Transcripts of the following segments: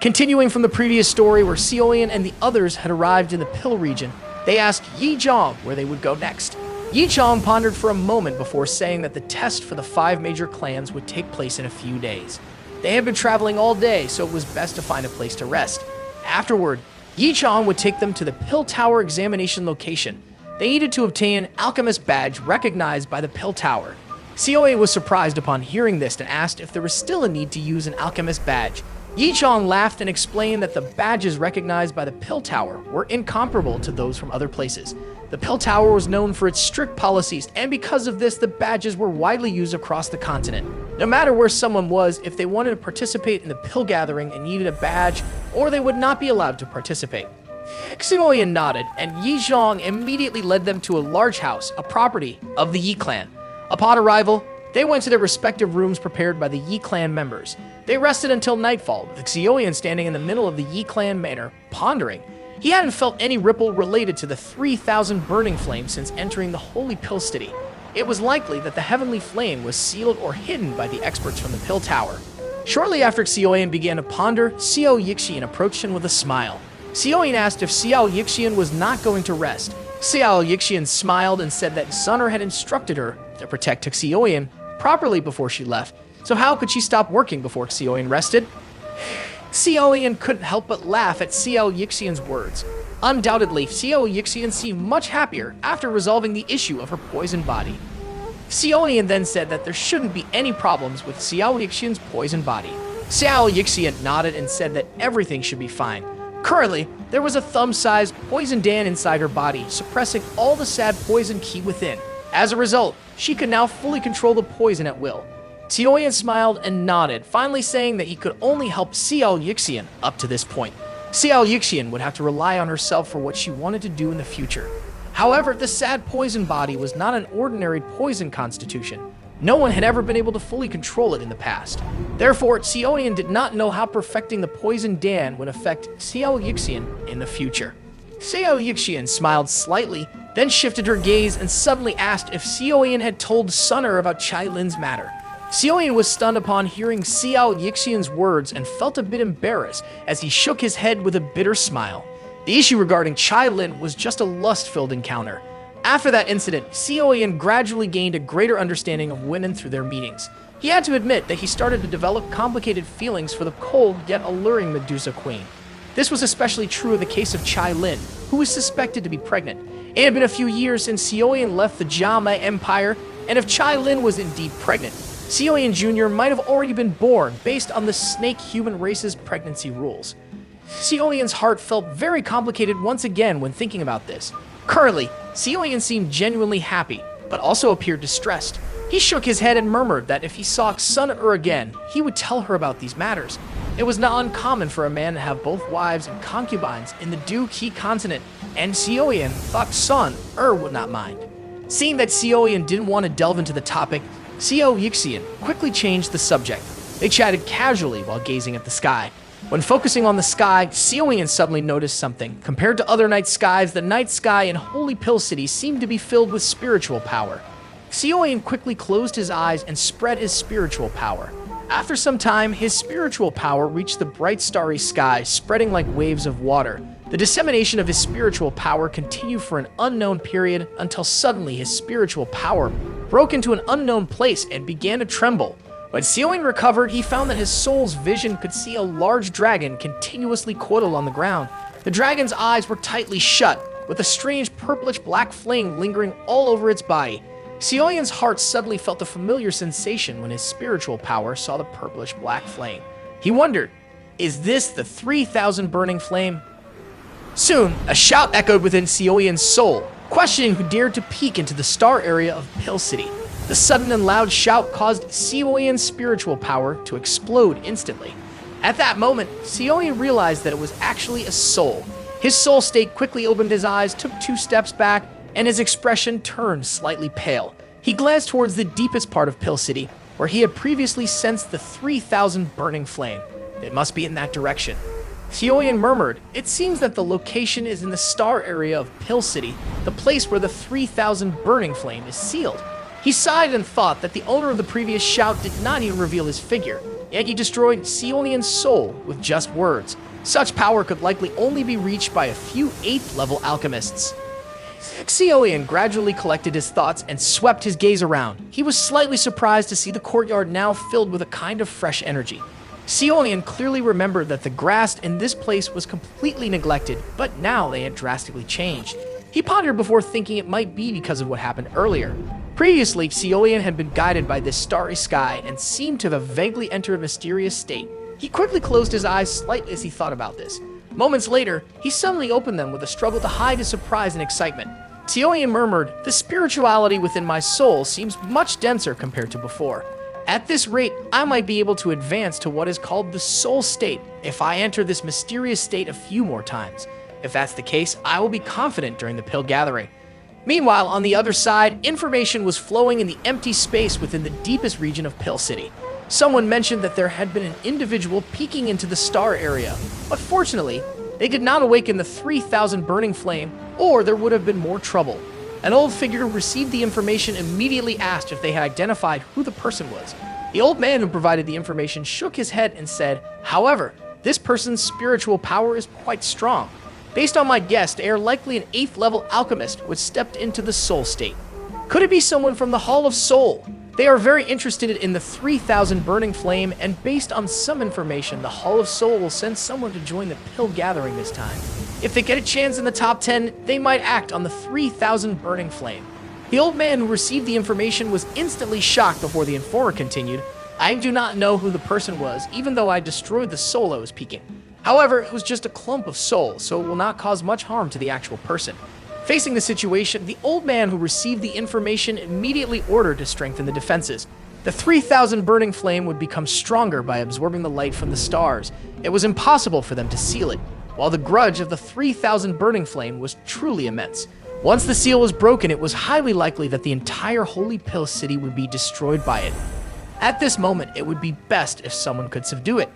Continuing from the previous story where Seian and the others had arrived in the Pill region, they asked Yi Zhang where they would go next. Yi Zhang pondered for a moment before saying that the test for the 5 major clans would take place in a few days. They had been traveling all day, so it was best to find a place to rest. Afterward, Yi Zhang would take them to the Pill Tower examination location. They needed to obtain an Alchemist badge recognized by the Pill Tower. Seian was surprised upon hearing this and asked if there was still a need to use an Alchemist badge. Yi Zhang laughed and explained that the badges recognized by the Pill Tower were incomparable to those from other places. The Pill Tower was known for its strict policies, and because of this, the badges were widely used across the continent. No matter where someone was, if they wanted to participate in the Pill Gathering and needed a badge, or they would not be allowed to participate. Seian nodded, and Yi Zhang immediately led them to a large house, a property of the Yi clan. Upon arrival, they went to their respective rooms prepared by the Yi clan members. They rested until nightfall, with Seian standing in the middle of the Yi clan manor, pondering. He hadn't felt any ripple related to the 3,000 burning flames since entering the Holy Pill City. It was likely that the heavenly flame was sealed or hidden by the experts from the Pill Tower. Shortly after Seian began to ponder, Xiao Yixian approached him with a smile. Seian asked if Xiao Yixian was not going to rest. Xiao Yixian smiled and said that Sunner had instructed her to protect Seian properly before she left, so how could she stop working before Seian rested? Seian couldn't help but laugh at Xiao Yixian's words. Undoubtedly, Xiao Yixian seemed much happier after resolving the issue of her poisoned body. Seian then said that there shouldn't be any problems with Xiao Yixian's poisoned body. Xiao Yixian nodded and said that everything should be fine. Currently, there was a thumb-sized poison Dan inside her body, suppressing all the sad poison ki within. As a result, she could now fully control the poison at will. Seian smiled and nodded, finally saying that he could only help Xiao Yixian up to this point. Xiao Yixian would have to rely on herself for what she wanted to do in the future. However, the sad poison body was not an ordinary poison constitution. No one had ever been able to fully control it in the past. Therefore, Seian did not know how perfecting the poison Dan would affect Xiao Yixian in the future. Xiao Yixian smiled slightly, then shifted her gaze and suddenly asked if Seian had told Sunner about Chai Lin's matter. Seian was stunned upon hearing Xiao Yixian's words and felt a bit embarrassed as he shook his head with a bitter smile. The issue regarding Chai Lin was just a lust-filled encounter. After that incident, Seian gradually gained a greater understanding of women through their meetings. He had to admit that he started to develop complicated feelings for the cold yet alluring Medusa Queen. This was especially true of the case of Chai Lin, who was suspected to be pregnant. It had been a few years since Seian left the Jiamei Empire, and if Chai Lin was indeed pregnant, Seian Jr. might have already been born based on the snake human race's pregnancy rules. Seian's heart felt very complicated once again when thinking about this. Currently, Seian seemed genuinely happy, but also appeared distressed. He shook his head and murmured that if he saw Sun-Er again, he would tell her about these matters. It was not uncommon for a man to have both wives and concubines in the Du-Ki continent, and Seian thought Sun-Er would not mind. Seeing that Seian didn't want to delve into the topic, Xiao Yixian quickly changed the subject. They chatted casually while gazing at the sky. When focusing on the sky, Seian suddenly noticed something. Compared to other night skies, the night sky in Holy Pill City seemed to be filled with spiritual power. Seian quickly closed his eyes and spread his spiritual power. After some time, his spiritual power reached the bright starry sky, spreading like waves of water. The dissemination of his spiritual power continued for an unknown period until suddenly his spiritual power broke into an unknown place and began to tremble. When Seian recovered, he found that his soul's vision could see a large dragon continuously coiled on the ground. The dragon's eyes were tightly shut, with a strange purplish black flame lingering all over its body. Seian's heart suddenly felt a familiar sensation when his spiritual power saw the purplish black flame. He wondered, is this the 3,000 burning flame? Soon, a shout echoed within Seian's soul, questioning who dared to peek into the star area of Pill City. The sudden and loud shout caused Seian's spiritual power to explode instantly. At that moment, Seian realized that it was actually a soul. His soul state quickly opened his eyes, took 2 steps back, and his expression turned slightly pale. He glanced towards the deepest part of Pill City, where he had previously sensed the 3,000 burning flame. It must be in that direction. Seian murmured, it seems that the location is in the star area of Pill City, the place where the 3,000 burning flame is sealed. He sighed and thought that the owner of the previous shout did not even reveal his figure. yet he destroyed Seaon's soul with just words. Such power could likely only be reached by a few 8th level alchemists. Seain gradually collected his thoughts and swept his gaze around. He was slightly surprised to see the courtyard now filled with a kind of fresh energy. Seain clearly remembered that the grass in this place was completely neglected, but now they had drastically changed. He pondered before thinking it might be because of what happened earlier. Previously, Seain had been guided by this starry sky and seemed to have vaguely entered a mysterious state. He quickly closed his eyes slightly as he thought about this. Moments later, he suddenly opened them with a struggle to hide his surprise and excitement. Seain murmured, "The spirituality within my soul seems much denser compared to before. At this rate, I might be able to advance to what is called the soul state if I enter this mysterious state a few more times. If that's the case, I will be confident during the pill gathering." Meanwhile, on the other side, information was flowing in the empty space within the deepest region of Pill City. Someone mentioned that there had been an individual peeking into the star area, but fortunately, they did not awaken the 3,000 burning flame, or there would have been more trouble. An old figure who received the information immediately asked if they had identified who the person was. The old man who provided the information shook his head and said, "However, this person's spiritual power is quite strong. Based on my guess, they are likely an 8th level alchemist which stepped into the soul state. Could it be someone from the Hall of Soul? They are very interested in the 3,000 burning flame, and based on some information, the Hall of Soul will send someone to join the pill gathering this time. If they get a chance in the top 10, they might act on the 3,000 burning flame." The old man who received the information was instantly shocked before the informer continued, "I do not know who the person was, even though I destroyed the soul I was peeking. However, it was just a clump of soul, so it will not cause much harm to the actual person." Facing the situation, the old man who received the information immediately ordered to strengthen the defenses. The 3,000 burning flame would become stronger by absorbing the light from the stars. It was impossible for them to seal it, while the grudge of the 3,000 burning flame was truly immense. Once the seal was broken, it was highly likely that the entire Holy Pill City would be destroyed by it. At this moment, it would be best if someone could subdue it.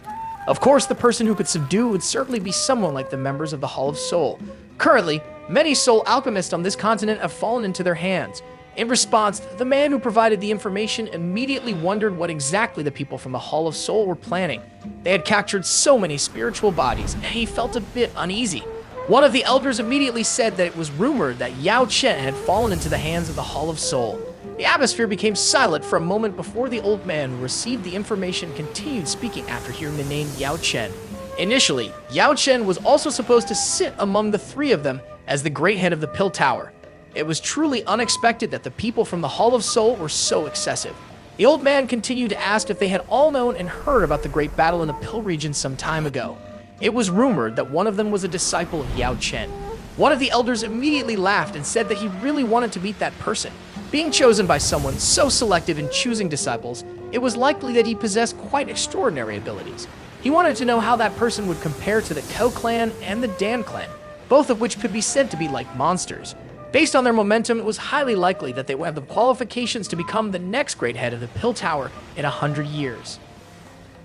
Of course, the person who could subdue would certainly be someone like the members of the Hall of Soul. Currently, many soul alchemists on this continent have fallen into their hands. In response, the man who provided the information immediately wondered what exactly the people from the Hall of Soul were planning. They had captured so many spiritual bodies, and he felt a bit uneasy. One of the elders immediately said that it was rumored that Yao Chen had fallen into the hands of the Hall of Soul. The atmosphere became silent for a moment before the old man who received the information continued speaking after hearing the name Yao Chen. Initially, Yao Chen was also supposed to sit among the three of them as the great head of the Pill Tower. It was truly unexpected that the people from the Hall of Soul were so excessive. The old man continued to ask if they had all known and heard about the great battle in the Pill region some time ago. It was rumored that one of them was a disciple of Yao Chen. One of the elders immediately laughed and said that he really wanted to meet that person. Being chosen by someone so selective in choosing disciples, it was likely that he possessed quite extraordinary abilities. He wanted to know how that person would compare to the Ko clan and the Dan clan, both of which could be said to be like monsters. Based on their momentum, it was highly likely that they would have the qualifications to become the next great head of the Pill Tower in 100 years.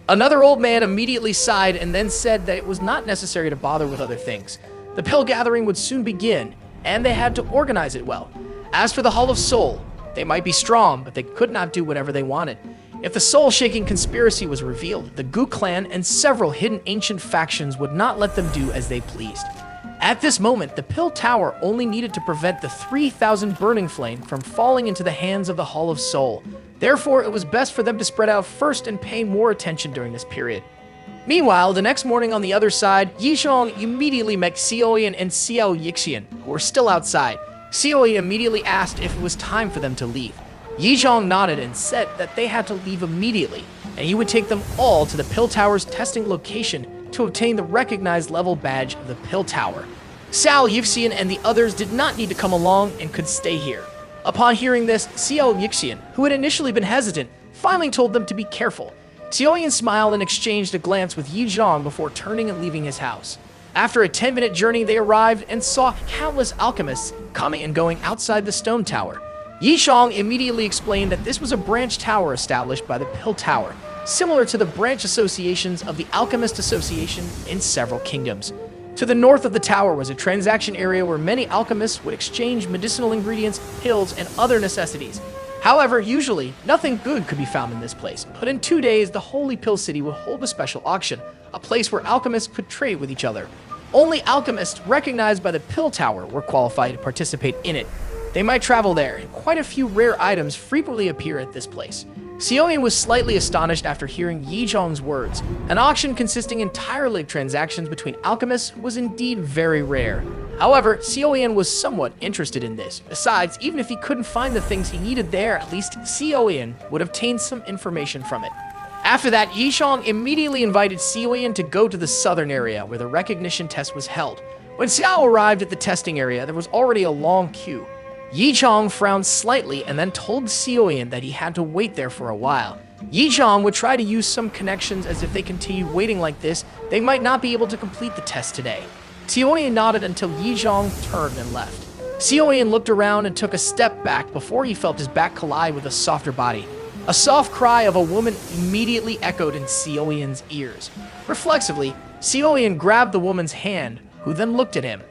Another old man immediately sighed and then said that it was not necessary to bother with other things. The pill gathering would soon begin, and they had to organize it well. As for the Hall of Soul, they might be strong, but they could not do whatever they wanted. If the soul-shaking conspiracy was revealed, the Gu clan and several hidden ancient factions would not let them do as they pleased. At this moment, the Pill Tower only needed to prevent the 3,000 burning flame from falling into the hands of the Hall of Soul. Therefore, it was best for them to spread out first and pay more attention during this period. Meanwhile, the next morning on the other side, Yizhong immediately met Seain and Xiao Yixian, who were still outside. Seain immediately asked if it was time for them to leave. Yizhong nodded and said that they had to leave immediately, and he would take them all to the Pill Tower's testing location to obtain the recognized level badge of the Pill Tower. Xiao Yixian and the others did not need to come along and could stay here. Upon hearing this, Xiao Yixian, who had initially been hesitant, finally told them to be careful. Seain smiled and exchanged a glance with Yizhong before turning and leaving his house. After a 10-minute journey, they arrived and saw countless alchemists coming and going outside the stone tower. Yizhong immediately explained that this was a branch tower established by the Pill Tower, similar to the branch associations of the Alchemist Association in several kingdoms. To the north of the tower was a transaction area where many alchemists would exchange medicinal ingredients, pills, and other necessities. However, usually, nothing good could be found in this place, but in 2 days, the Holy Pill City would hold a special auction, a place where alchemists could trade with each other. Only alchemists recognized by the Pill Tower were qualified to participate in it. They might travel there, and quite a few rare items frequently appear at this place. Seian was slightly astonished after hearing Yi Zhong's words. An auction consisting entirely of transactions between alchemists was indeed very rare. However, Seian was somewhat interested in this. Besides, even if he couldn't find the things he needed there, at least Seian would obtain some information from it. After that, Yi Zhong immediately invited Seian to go to the southern area where the recognition test was held. When Xiao arrived at the testing area, there was already a long queue. Yi Zhong frowned slightly and then told Seian that he had to wait there for a while. Yi Zhong would try to use some connections, as if they continued waiting like this, they might not be able to complete the test today. Seian nodded until Yi Zhong turned and left. Seian looked around and took a step back before he felt his back collide with a softer body. A soft cry of a woman immediately echoed in Seian's ears. Reflexively, Seian grabbed the woman's hand, who then looked at him.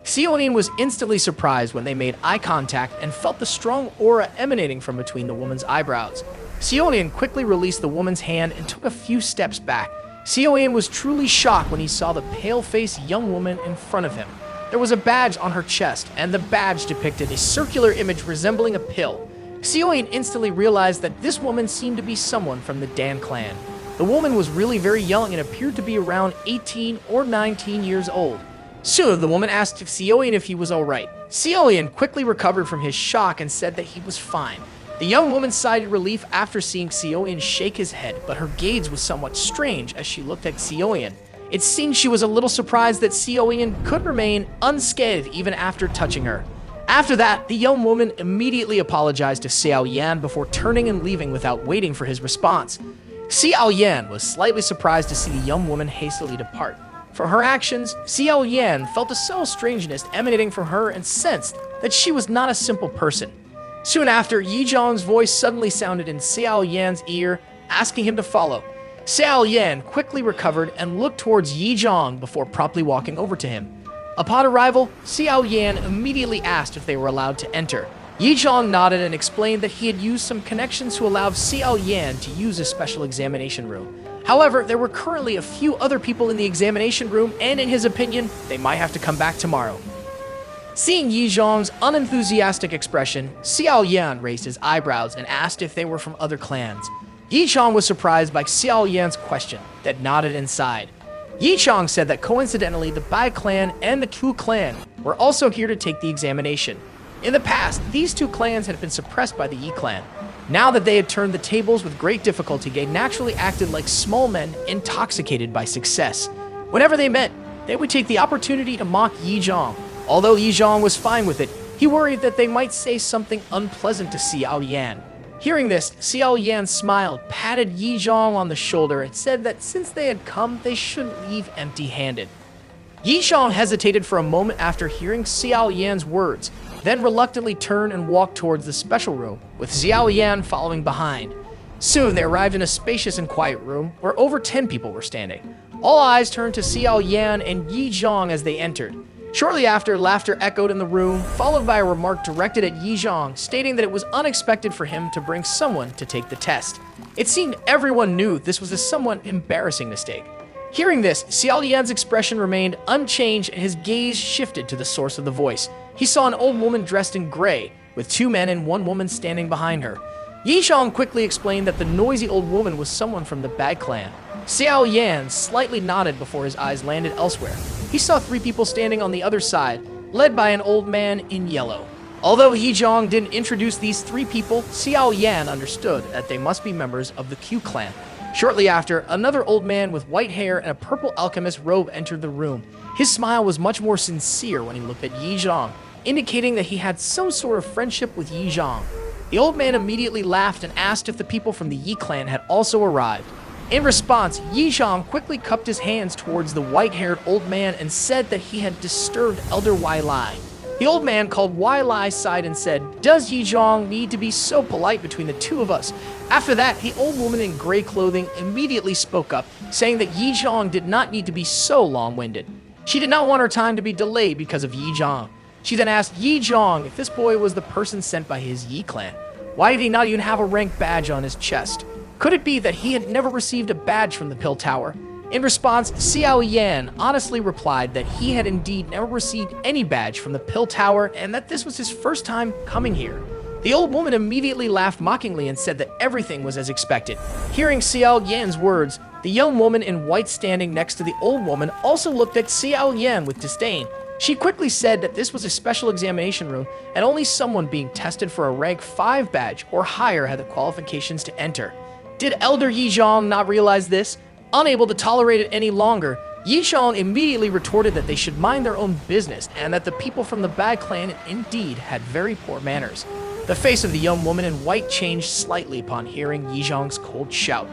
Seian was instantly surprised when they made eye contact and felt the strong aura emanating from between the woman's eyebrows. Seian quickly released the woman's hand and took a few steps back. Seian was truly shocked when he saw the pale-faced young woman in front of him. There was a badge on her chest, and the badge depicted a circular image resembling a pill. Seian instantly realized that this woman seemed to be someone from the Dan clan. The woman was really very young and appeared to be around 18 or 19 years old. Soon, the woman asked Seian if he was alright. Seian quickly recovered from his shock and said that he was fine. The young woman sighed in relief after seeing Seian shake his head, but her gaze was somewhat strange as she looked at Seian. It seemed she was a little surprised that Seian could remain unscathed even after touching her. After that, the young woman immediately apologized to Seian before turning and leaving without waiting for his response. Seian was slightly surprised to see the young woman hastily depart. For her actions, Seian felt a subtle strangeness emanating from her and sensed that she was not a simple person. Soon after, Yi Zhong's voice suddenly sounded in Seian's ear, asking him to follow. Seian quickly recovered and looked towards Yi Zhong before promptly walking over to him. Upon arrival, Seian immediately asked if they were allowed to enter. Yi Zhong nodded and explained that he had used some connections to allow Seian to use a special examination room. However, there were currently a few other people in the examination room, and in his opinion, they might have to come back tomorrow. Seeing Yi Zhong's unenthusiastic expression, Seian raised his eyebrows and asked if they were from other clans. Yi Zhong was surprised by Seian's question, that nodded and sighed. Yi Zhong said that coincidentally, the Bai clan and the Ku clan were also here to take the examination. In the past, these two clans had been suppressed by the Yi clan. Now that they had turned the tables with great difficulty, they naturally acted like small men intoxicated by success. Whenever they met, they would take the opportunity to mock Yi Zhong. Although Yi Zhong was fine with it, he worried that they might say something unpleasant to Seian. Hearing this, Seian smiled, patted Yi Zhong on the shoulder, and said that since they had come, they shouldn't leave empty-handed. Yi Zhong hesitated for a moment after hearing Seian's words, then reluctantly turned and walked towards the special room, with Seian following behind. Soon, they arrived in a spacious and quiet room where over 10 people were standing. All eyes turned to Seian and Yi Zhong as they entered. Shortly after, laughter echoed in the room, followed by a remark directed at Yi Zhong, stating that it was unexpected for him to bring someone to take the test. It seemed everyone knew this was a somewhat embarrassing mistake. Hearing this, Seian's expression remained unchanged and his gaze shifted to the source of the voice. He saw an old woman dressed in gray, with 2 men and 1 woman standing behind her. Yi Zhong quickly explained that the noisy old woman was someone from the Bai clan. Seian slightly nodded before his eyes landed elsewhere. He saw 3 people standing on the other side, led by an old man in yellow. Although Yi Zhong didn't introduce these 3 people, Seian understood that they must be members of the Q clan. Shortly after, another old man with white hair and a purple alchemist robe entered the room. His smile was much more sincere when he looked at Yi Zhong, indicating that he had some sort of friendship with Yi Zhong. The old man immediately laughed and asked if the people from the Yi clan had also arrived. In response, Yi Zhong quickly cupped his hands towards the white-haired old man and said that he had disturbed Elder Wai Lai. The old man called Wai Lai aside and said, "Does Yi Zhong need to be so polite between the 2 of us?" After that, the old woman in gray clothing immediately spoke up, saying that Yi Zhong did not need to be so long-winded. She did not want her time to be delayed because of Yi Zhong. She then asked Yi Zhong if this boy was the person sent by his Yi clan. Why did he not even have a rank badge on his chest? Could it be that he had never received a badge from the Pill Tower? In response, Seian honestly replied that he had indeed never received any badge from the Pill Tower and that this was his first time coming here. The old woman immediately laughed mockingly and said that everything was as expected. Hearing Seian's words, the young woman in white standing next to the old woman also looked at Seian with disdain. She quickly said that this was a special examination room and only someone being tested for a rank 5 badge or higher had the qualifications to enter. Did Elder Yizhong not realize this? Unable to tolerate it any longer, Yizhong immediately retorted that they should mind their own business and that the people from the Bad Clan indeed had very poor manners. The face of the young woman in white changed slightly upon hearing Yizhong's cold shout.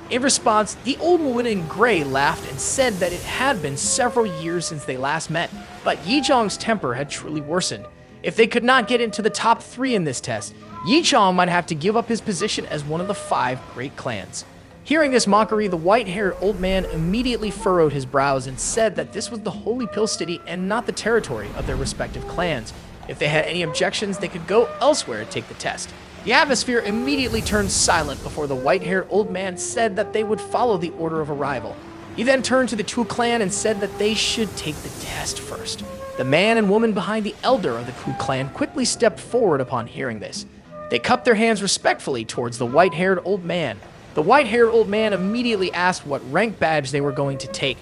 In response, the old woman in gray laughed and said that it had been several years since they last met, but Yizhong's temper had truly worsened. If they could not get into the top 3 in this test, Yizhong might have to give up his position as one of the 5 great clans. Hearing this mockery, the white-haired old man immediately furrowed his brows and said that this was the Holy Pill City and not the territory of their respective clans. If they had any objections, they could go elsewhere to take the test. The atmosphere immediately turned silent before the white-haired old man said that they would follow the order of arrival. He then turned to the Ku clan and said that they should take the test first. The man and woman behind the elder of the Ku clan quickly stepped forward upon hearing this. They cupped their hands respectfully towards the white-haired old man. The white-haired old man immediately asked what rank badge they were going to take.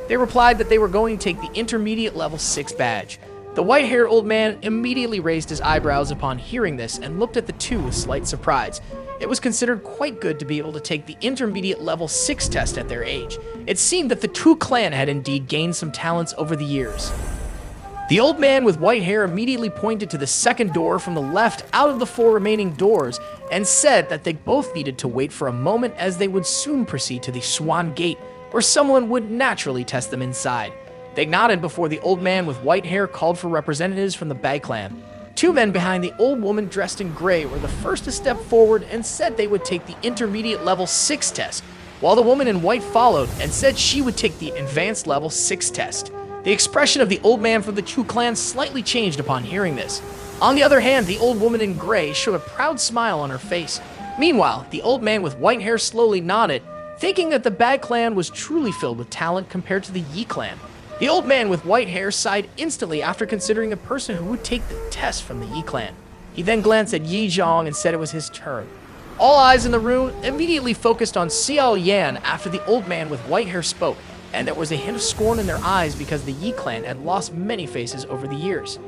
They replied that they were going to take the intermediate level 6 badge. The white-haired old man immediately raised his eyebrows upon hearing this and looked at the two with slight surprise. It was considered quite good to be able to take the intermediate level 6 test at their age. It seemed that the Ku clan had indeed gained some talents over the years. The old man with white hair immediately pointed to the second door from the left out of the 4 remaining doors and said that they both needed to wait for a moment as they would soon proceed to the Swan Gate, where someone would naturally test them inside. They nodded before the old man with white hair called for representatives from the Bai clan. 2 men behind the old woman dressed in gray were the first to step forward and said they would take the intermediate level 6 test, while the woman in white followed and said she would take the advanced level 6 test. The expression of the old man from the Ku clan slightly changed upon hearing this. On the other hand, the old woman in gray showed a proud smile on her face. Meanwhile, the old man with white hair slowly nodded, thinking that the Bai clan was truly filled with talent compared to the Yi clan. The old man with white hair sighed instantly after considering a person who would take the test from the Yi clan. He then glanced at Yizhong and said it was his turn. All eyes in the room immediately focused on Seian after the old man with white hair spoke, and there was a hint of scorn in their eyes because the Yi clan had lost many faces over the years.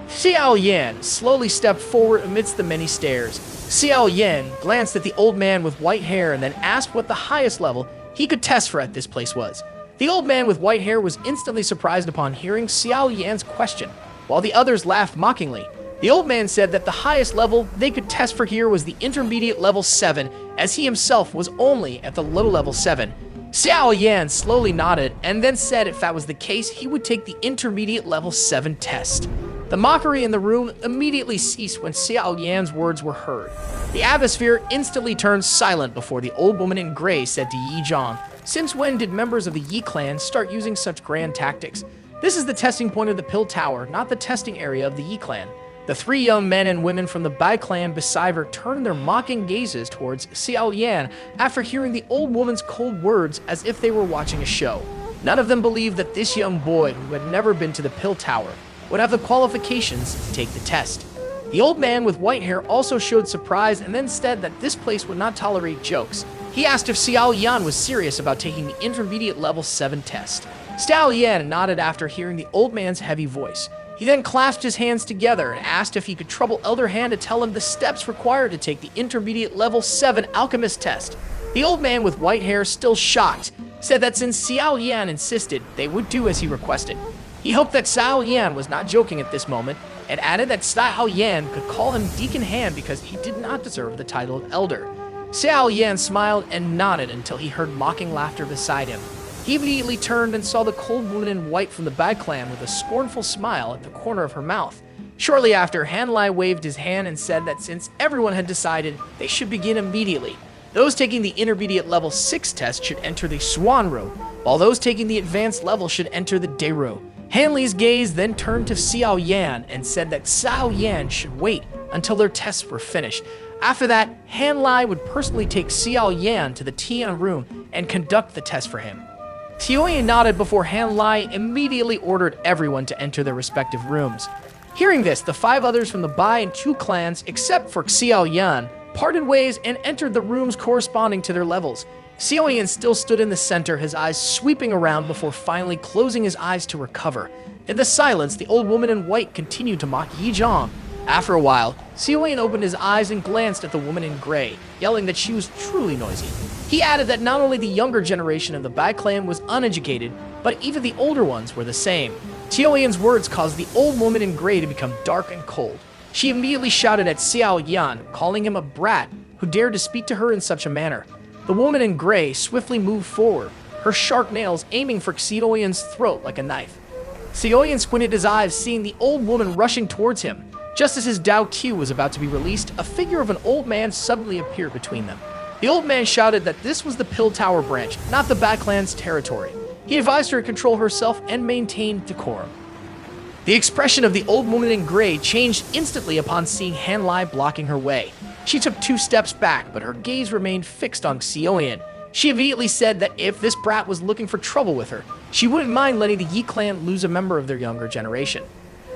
Seian slowly stepped forward amidst the many stares. Seian glanced at the old man with white hair and then asked what the highest level he could test for at this place was. The old man with white hair was instantly surprised upon hearing Seian's question, while the others laughed mockingly. The old man said that the highest level they could test for here was the intermediate level 7, as he himself was only at the low level 7. Seian slowly nodded and then said if that was the case, he would take the intermediate level 7 test. The mockery in the room immediately ceased when Seian's words were heard. The atmosphere instantly turned silent before the old woman in gray said to Yizhong, "Since when did members of the Yi clan start using such grand tactics? This is the testing point of the Pill Tower, not the testing area of the Yi clan." The 3 young men and women from the Bai clan beside her turned their mocking gazes towards Seian after hearing the old woman's cold words as if they were watching a show. None of them believed that this young boy, who had never been to the Pill Tower, would have the qualifications to take the test. The old man with white hair also showed surprise and then said that this place would not tolerate jokes. He asked if Seian was serious about taking the intermediate level 7 test. Seian nodded after hearing the old man's heavy voice. He then clasped his hands together and asked if he could trouble Elder Han to tell him the steps required to take the intermediate level 7 Alchemist test. The old man with white hair, still shocked, said that since Seian insisted, they would do as he requested. He hoped that Seian was not joking at this moment, and added that Seian could call him Deacon Han because he did not deserve the title of Elder. Seian smiled and nodded until he heard mocking laughter beside him. He immediately turned and saw the cold woman in white from the Bai clan with a scornful smile at the corner of her mouth. Shortly after, Hanlai waved his hand and said that since everyone had decided, they should begin immediately. Those taking the intermediate level 6 test should enter the Swan Row, while those taking the advanced level should enter the Day Row. Hanley's gaze then turned to Seian and said that Seian should wait until their tests were finished. After that, Han Lai would personally take Xiao Yan to the Tian room and conduct the test for him. Seian nodded before Han Lai immediately ordered everyone to enter their respective rooms. Hearing this, the 5 others from the Bai and Chu clans, except for Xiao Yan, parted ways and entered the rooms corresponding to their levels. Seian still stood in the center, his eyes sweeping around before finally closing his eyes to recover. In the silence, the old woman in white continued to mock Yi Zhang. After a while, Seian opened his eyes and glanced at the woman in gray, yelling that she was truly noisy. He added that not only the younger generation of the Bai clan was uneducated, but even the older ones were the same. Seian's words caused the old woman in gray to become dark and cold. She immediately shouted at Xiao Yan, calling him a brat who dared to speak to her in such a manner. The woman in gray swiftly moved forward, her sharp nails aiming for Seian's throat like a knife. Seian squinted his eyes, seeing the old woman rushing towards him. Just as his Dao Q was about to be released, a figure of an old man suddenly appeared between them. The old man shouted that this was the Pill Tower branch, not the Bat Clan's territory. He advised her to control herself and maintain decorum. The expression of the old woman in gray changed instantly upon seeing Han Lai blocking her way. She took 2 steps back, but her gaze remained fixed on Seian. She immediately said that if this brat was looking for trouble with her, she wouldn't mind letting the Yi clan lose a member of their younger generation.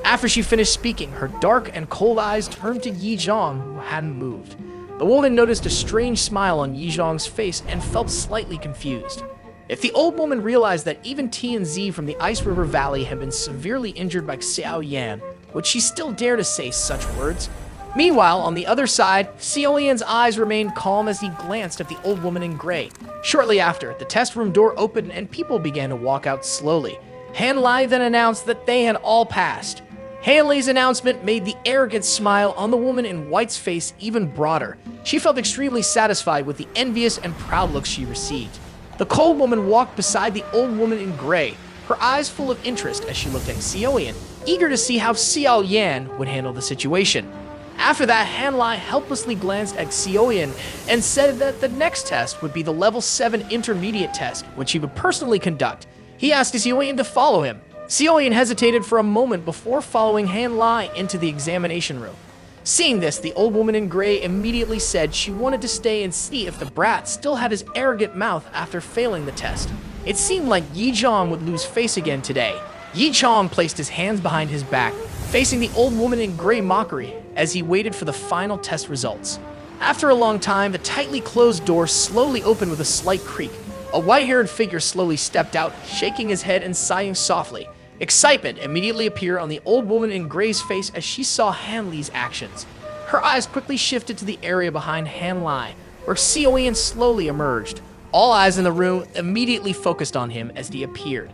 After she finished speaking, her dark and cold eyes turned to Yi Zhang, who hadn't moved. The woman noticed a strange smile on Yi Zhang's face and felt slightly confused. If the old woman realized that even T and Z from the Ice River Valley had been severely injured by Xiao Yan, would she still dare to say such words? Meanwhile, on the other side, Seian's eyes remained calm as he glanced at the old woman in gray. Shortly after, the test room door opened and people began to walk out slowly. Han Lai then announced that they had all passed. Han Lai's announcement made the arrogant smile on the woman in white's face even broader. She felt extremely satisfied with the envious and proud looks she received. The cold woman walked beside the old woman in gray, her eyes full of interest as she looked at Seian, eager to see how Xiao Yan would handle the situation. After that, Han Lai helplessly glanced at Seian and said that the next test would be the level 7 intermediate test, which he would personally conduct. He asked Seian to follow him. Seian hesitated for a moment before following Han Lai into the examination room. Seeing this, the old woman in gray immediately said she wanted to stay and see if the brat still had his arrogant mouth after failing the test. It seemed like Yi Zhang would lose face again today. Yi Zhang placed his hands behind his back, facing the old woman in gray mockery as he waited for the final test results. After a long time, the tightly closed door slowly opened with a slight creak. A white-haired figure slowly stepped out, shaking his head and sighing softly. Excitement immediately appeared on the old woman in gray's face as she saw Han Lai's actions. Her eyes quickly shifted to the area behind Han Lai, where Seian slowly emerged. All eyes in the room immediately focused on him as he appeared.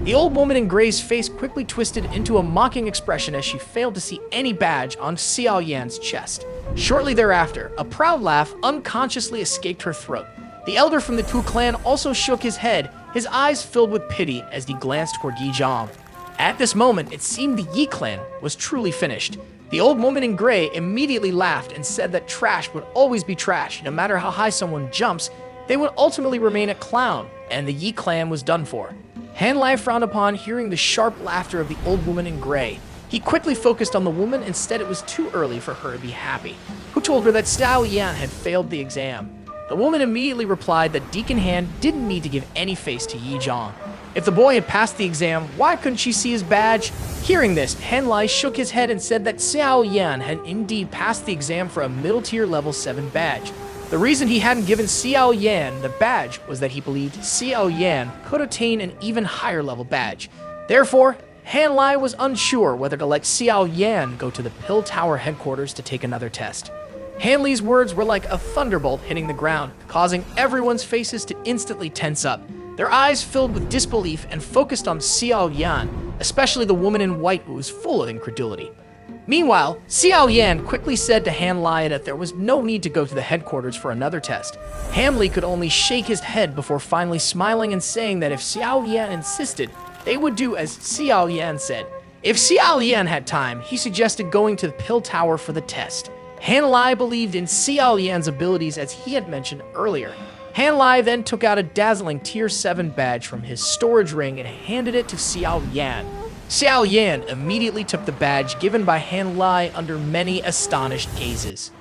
The old woman in gray's face quickly twisted into a mocking expression as she failed to see any badge on Xiao Yan's chest. Shortly thereafter, a proud laugh unconsciously escaped her throat. The elder from the Tu clan also shook his head, his eyes filled with pity as he glanced toward Yi Zhang. At this moment, it seemed the Yi clan was truly finished. The old woman in gray immediately laughed and said that trash would always be trash. No matter how high someone jumps, they would ultimately remain a clown, and the Yi clan was done for. Han Lai frowned upon hearing the sharp laughter of the old woman in gray. He quickly focused on the woman and said it was too early for her to be happy, who told her that Xiao Yan had failed the exam. The woman immediately replied that Deacon Han didn't need to give any face to Yi Zhang. If the boy had passed the exam, why couldn't she see his badge? Hearing this, Han Lai shook his head and said that Xiao Yan had indeed passed the exam for a middle-tier level 7 badge. The reason he hadn't given Xiao Yan the badge was that he believed Xiao Yan could attain an even higher level badge. Therefore, Han Lai was unsure whether to let Xiao Yan go to the Pill Tower headquarters to take another test. Han Li's words were like a thunderbolt hitting the ground, causing everyone's faces to instantly tense up. Their eyes filled with disbelief and focused on Xiao Yan, especially the woman in white who was full of incredulity. Meanwhile, Xiao Yan quickly said to Han Lai that there was no need to go to the headquarters for another test. Han Li could only shake his head before finally smiling and saying that if Xiao Yan insisted, they would do as Xiao Yan said. If Xiao Yan had time, he suggested going to the Pill Tower for the test. Han Lai believed in Xiao Yan's abilities as he had mentioned earlier. Han Lai then took out a dazzling Tier 7 badge from his storage ring and handed it to Xiao Yan. Xiao Yan immediately took the badge given by Han Lai under many astonished gazes.